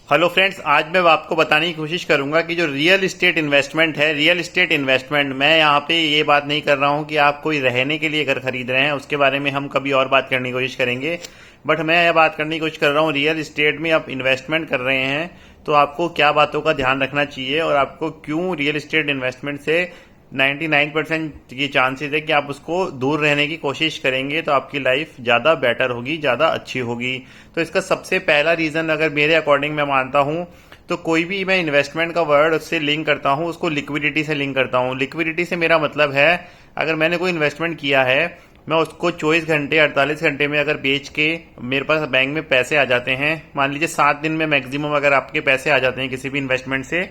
Hello friends, आज मैं आपको बताने की कोशिश करूंगा कि जो रियल इस्टेट इन्वेस्टमेंट है, रियल इस्टेट इन्वेस्टमेंट, मैं यहाँ पे ये बात नहीं कर रहा हूँ कि आप कोई रहने के लिए घर खरीद रहे हैं। उसके बारे में हम कभी और बात करने की कोशिश करेंगे। बट मैं यह बात करने की कोशिश कर रहा हूँ, रियल इस्टेट में आप इन्वेस्टमेंट कर रहे हैं तो आपको क्या बातों का ध्यान रखना चाहिए और आपको क्यों रियल इस्टेट इन्वेस्टमेंट से 99% की चांसेस है कि आप उसको दूर रहने की कोशिश करेंगे तो आपकी लाइफ ज़्यादा बेटर होगी, ज़्यादा अच्छी होगी। तो इसका सबसे पहला रीज़न अगर मेरे अकॉर्डिंग मैं मानता हूँ तो कोई भी मैं इन्वेस्टमेंट का वर्ड उससे लिंक करता हूँ, उसको लिक्विडिटी से लिंक करता हूँ। लिक्विडिटी से मेरा मतलब है, अगर मैंने कोई इन्वेस्टमेंट किया है, मैं उसको 24 घंटे 48 घंटे में अगर बेच के मेरे पास बैंक में पैसे आ जाते हैं, मान लीजिए 7 दिन में मैक्सिमम अगर आपके पैसे आ जाते हैं किसी भी इन्वेस्टमेंट से,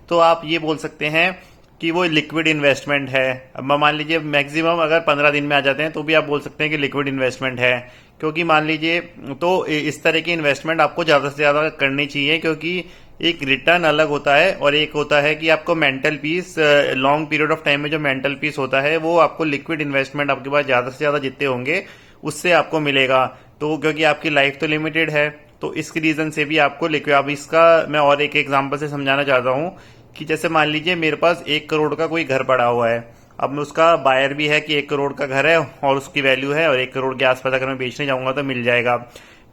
तो आप ये बोल सकते हैं कि वो लिक्विड इन्वेस्टमेंट है। अब मान लीजिए मैक्सिमम अगर 15 दिन में आ जाते हैं तो भी आप बोल सकते हैं कि लिक्विड इन्वेस्टमेंट है। क्योंकि मान लीजिए, तो इस तरह की इन्वेस्टमेंट आपको ज़्यादा से ज़्यादा करनी चाहिए, क्योंकि एक रिटर्न अलग होता है और एक होता है कि आपको mental peace, long period of time में जो मेंटल पीस होता है वो आपको लिक्विड इन्वेस्टमेंट आपके पास ज़्यादा से ज़्यादा जितने होंगे उससे आपको मिलेगा। तो क्योंकि आपकी लाइफ तो लिमिटेड है, तो इस रीज़न से भी आपको लिक्विड। अब इसका मैं और एक एग्जाम्पल से समझाना चाहता हूँ कि जैसे मान लीजिए मेरे पास 1 करोड़ का कोई घर पड़ा हुआ है। अब मैं उसका बायर भी है कि 1 करोड़ का घर है और उसकी वैल्यू है और 1 करोड़ के आसपास अगर मैं बेचने जाऊंगा तो मिल जाएगा।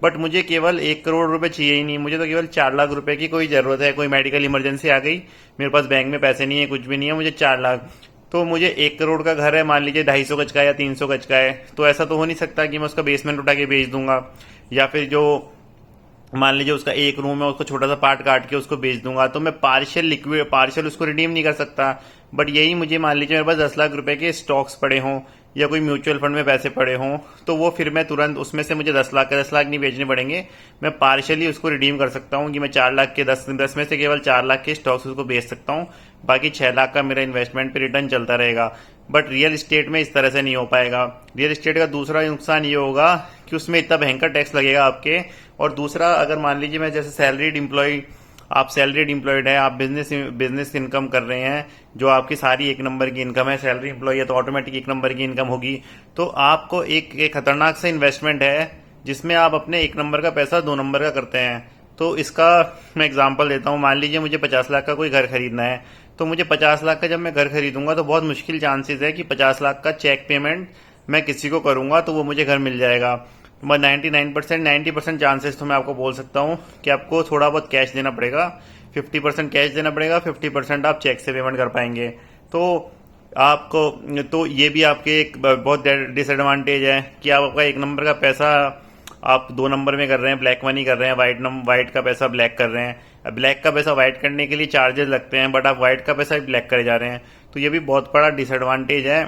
बट मुझे केवल 1 करोड़ रुपए चाहिए ही नहीं, मुझे तो केवल 4 लाख रुपए की कोई जरूरत है। कोई मेडिकल इमरजेंसी आ गई, मेरे पास बैंक में पैसे नहीं है, कुछ भी नहीं है, मुझे 4 लाख। तो मुझे 1 करोड़ का घर है, मान लीजिए 250 गज का या 300 गज का है, तो ऐसा तो हो नहीं सकता कि मैं उसका बेसमेंट उठा के बेच दूंगा, या फिर जो मान लीजिए उसका एक रूम है उसको छोटा सा पार्ट काट के उसको बेच दूंगा। तो मैं पार्शियल उसको रिडीम नहीं कर सकता। बट यही मुझे मान लीजिए मेरे पास 10 लाख रुपए के स्टॉक्स पड़े हों या कोई म्यूचुअल फंड में पैसे पड़े हों, तो वो फिर मैं तुरंत उसमें से मुझे 10 लाख नहीं बेचने पड़ेंगे। मैं पार्शियली उसको रिडीम कर सकता हूँ कि मैं 4 लाख के 10 में से केवल 4 लाख के स्टॉक्स उसको बेच सकता हूँ। बाकी 6 लाख का मेरा इन्वेस्टमेंट पे रिटर्न चलता रहेगा। बट रियल इस्टेट में इस तरह से नहीं हो पाएगा। रियल इस्टेट का दूसरा नुकसान ये होगा कि उसमें इतना भयंकर टैक्स लगेगा आपके। और दूसरा, अगर मान लीजिए मैं जैसे आप सैलरीड एम्प्लॉयड है, आप बिजनेस इनकम कर रहे हैं, जो आपकी सारी 1 नंबर की इनकम है, सैलरी एम्प्लॉय है तो ऑटोमेटिक 1 नंबर की इनकम होगी। तो आपको एक खतरनाक सा इन्वेस्टमेंट है जिसमें आप अपने 1 नंबर का पैसा 2 नंबर का करते हैं। तो इसका मैं एग्जांपल देता हूँ। मान लीजिए मुझे 50 लाख का कोई घर खरीदना है, तो मुझे 50 लाख का जब मैं घर खरीदूंगा तो बहुत मुश्किल चांसेस है कि 50 लाख का चेक पेमेंट मैं किसी को करूंगा तो वो मुझे घर मिल जाएगा। मैं 90% चांसेस तो मैं आपको बोल सकता हूँ कि आपको थोड़ा बहुत कैश देना पड़ेगा। 50% कैश देना पड़ेगा, 50% आप चेक से पेमेंट कर पाएंगे। तो आपको, तो ये भी आपके एक बहुत डिसएडवांटेज है कि आप आपका 1 नंबर का पैसा आप 2 नंबर में कर रहे हैं, ब्लैक मनी कर रहे हैं, व्हाइट का पैसा ब्लैक कर रहे हैं। ब्लैक का पैसा व्हाइट करने के लिए चार्जेस लगते हैं, बट आप व्हाइट का पैसा ब्लैक करे जा रहे हैं। तो ये भी बहुत बड़ा डिसएडवांटेज है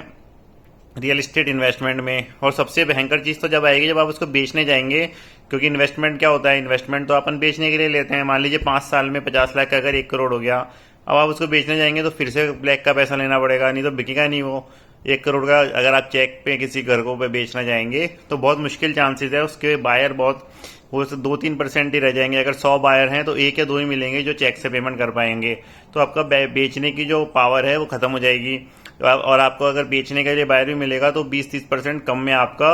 रियल एस्टेट इन्वेस्टमेंट में। और सबसे भयंकर चीज तो जब आएगी जब आप उसको बेचने जाएंगे, क्योंकि इन्वेस्टमेंट क्या होता है, इन्वेस्टमेंट तो अपन बेचने के लिए लेते हैं। मान लीजिए 5 साल में 50 लाख का अगर 1 करोड़ हो गया, अब आप उसको बेचने जाएंगे तो फिर से ब्लैक का पैसा लेना पड़ेगा, नहीं तो बिकेगा नहीं वो 1 करोड़ का। अगर आप चेक पे किसी घर को पे बेचना जाएंगे तो बहुत मुश्किल चांसेस है, उसके बायर बहुत वो 2-3% ही रह जाएंगे। अगर 100 बायर हैं तो 1 या 2 ही मिलेंगे जो चेक से पेमेंट कर पाएंगे। तो आपका बेचने की जो पावर है वो खत्म हो जाएगी। और आपको अगर बेचने के लिए बायर भी मिलेगा तो 20-30% कम में आपका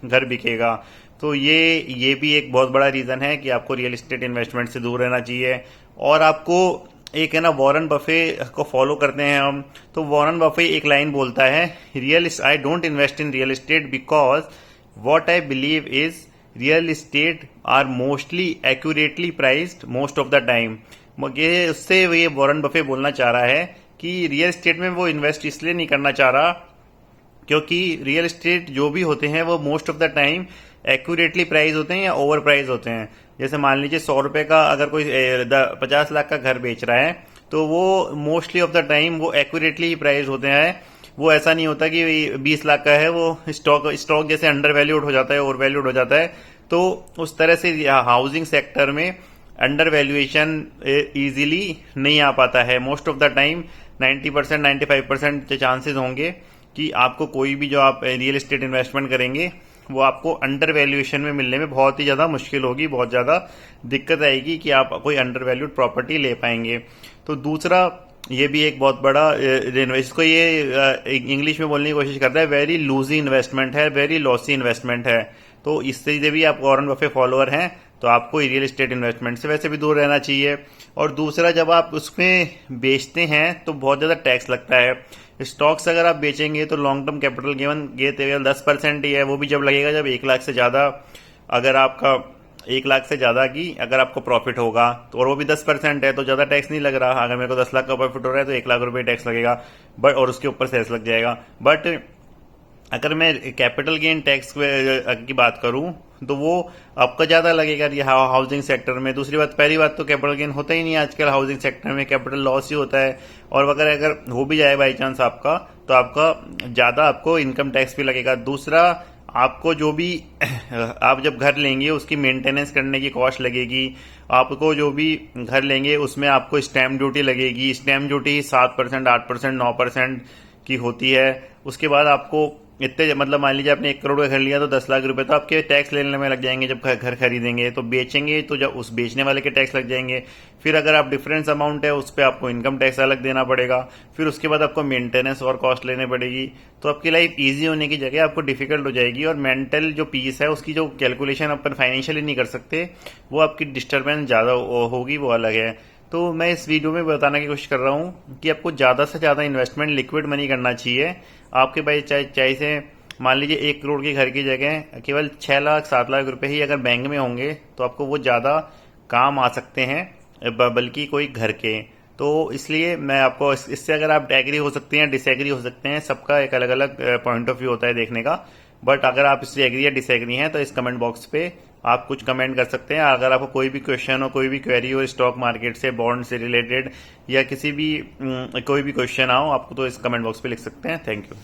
घर बिकेगा। तो ये भी एक बहुत बड़ा रीजन है कि आपको रियल एस्टेट इन्वेस्टमेंट से दूर रहना चाहिए। और आपको एक है ना, वॉरेन बफे को फॉलो करते हैं हम, तो वॉरेन बफे एक लाइन बोलता है, I don't invest in real estate because what I believe is real estate are mostly accurately priced most of the time. उससे ये वॉरेन बफे बोलना चाह रहा है कि रियल एस्टेट में वो इन्वेस्ट इसलिए नहीं करना चाह रहा क्योंकि रियल एस्टेट जो भी होते हैं वो most of the time accurately price होते हैं या ओवर प्राइस होते हैं। जैसे मान लीजिए 100 रुपए का अगर कोई 50 लाख का घर बेच रहा है तो वो मोस्टली ऑफ द टाइम वो एक्यूरेटली ही प्राइस होते हैं। वो ऐसा नहीं होता कि 20 लाख का है वो स्टॉक जैसे अंडर वैल्यूड हो जाता है, ओवर वैल्यूड हो जाता है। तो उस तरह से हाउसिंग सेक्टर में अंडर वैल्यूएशन इजीली नहीं आ पाता है। Most of the time 90% 95% chances होंगे कि आपको कोई भी जो आप रियल एस्टेट इन्वेस्टमेंट करेंगे वो आपको अंडर वैल्यूएशन में मिलने में बहुत ही ज़्यादा मुश्किल होगी, बहुत ज़्यादा दिक्कत आएगी कि आप कोई अंडर वैल्यूड प्रॉपर्टी ले पाएंगे। तो दूसरा, ये भी एक बहुत बड़ा इसको ये इंग्लिश में बोलने की कोशिश करता है, वेरी लूजी इन्वेस्टमेंट है, वेरी लॉसी इन्वेस्टमेंट है। तो इससे भी आप वॉरेन बफे फॉलोअर हैं तो आपको रियल एस्टेट इन्वेस्टमेंट से वैसे भी दूर रहना चाहिए। और दूसरा, जब आप उसमें बेचते हैं तो बहुत ज़्यादा टैक्स लगता है। स्टॉक्स अगर आप बेचेंगे तो लॉन्ग टर्म कैपिटल गेन ये केवल 10% ही है, वो भी जब लगेगा जब 1 लाख से ज़्यादा, अगर आपका 1 लाख से ज़्यादा की अगर आपको प्रॉफिट होगा तो, और वो भी 10% है तो ज़्यादा टैक्स नहीं लग रहा। अगर मेरे को 10 लाख का प्रॉफिट हो रहा है तो 1 लाख रुपए टैक्स लगेगा, बट और उसके ऊपर सेस लग जाएगा। बट अगर मैं कैपिटल गेन टैक्स की बात करूं तो वो आपका ज़्यादा लगेगा ये हाउसिंग सेक्टर में। दूसरी बात, पहली बात तो कैपिटल गेन होता ही नहीं है आजकल हाउसिंग सेक्टर में, कैपिटल लॉस ही होता है। और अगर हो भी जाए बाई चांस आपका, तो आपका ज़्यादा आपको इनकम टैक्स भी लगेगा। दूसरा, आपको जो भी आप जब घर लेंगे उसकी मेंटेनेंस करने की कॉस्ट लगेगी। आपको जो भी घर लेंगे उसमें आपको स्टैम्प ड्यूटी लगेगी। स्टैम्प ड्यूटी 7%, 8%, 9% की होती है। उसके बाद आपको इतने, मतलब मान लीजिए आपने 1 करोड़ का घर लिया तो 10 लाख रुपए तो आपके टैक्स लेने में लग जाएंगे जब घर खरीदेंगे। तो बेचेंगे तो जब उस बेचने वाले के टैक्स लग जाएंगे। फिर अगर आप डिफरेंस अमाउंट है उस पर आपको इनकम टैक्स अलग देना पड़ेगा। फिर उसके बाद आपको मेंटेनेंस और कॉस्ट लेने पड़ेगी। तो आपकी लाइफ ईजी होने की जगह आपको डिफिकल्ट हो जाएगी। और मेंटल जो पीस है उसकी जो कैलकुलेशन अपन फाइनेंशियली नहीं कर सकते, वो आपकी डिस्टर्बेंस ज़्यादा होगी, वो अलग है। तो मैं इस वीडियो में बताने की कोशिश कर रहा हूँ कि आपको ज़्यादा से ज़्यादा इन्वेस्टमेंट लिक्विड मनी करना चाहिए। आपके पास चाहे से मान लीजिए 1 करोड़ के घर की जगह केवल 6 लाख 7 लाख रुपए ही अगर बैंक में होंगे तो आपको वो ज़्यादा काम आ सकते हैं बल्कि कोई घर के। तो इसलिए मैं आपको इससे अगर आप एग्री हो सकते हैं, डिसएग्री हो सकते हैं, सबका एक अलग अलग पॉइंट ऑफ व्यू होता है देखने का। बट अगर आप इससे एग्री या डिसएग्री हैं तो इस कमेंट बॉक्स पे आप कुछ कमेंट कर सकते हैं। अगर आपको कोई भी क्वेश्चन हो, कोई भी क्वेरी हो स्टॉक मार्केट से, बॉन्ड से रिलेटेड, या किसी भी कोई भी क्वेश्चन आओ आपको, तो इस कमेंट बॉक्स पे लिख सकते हैं। Thank you.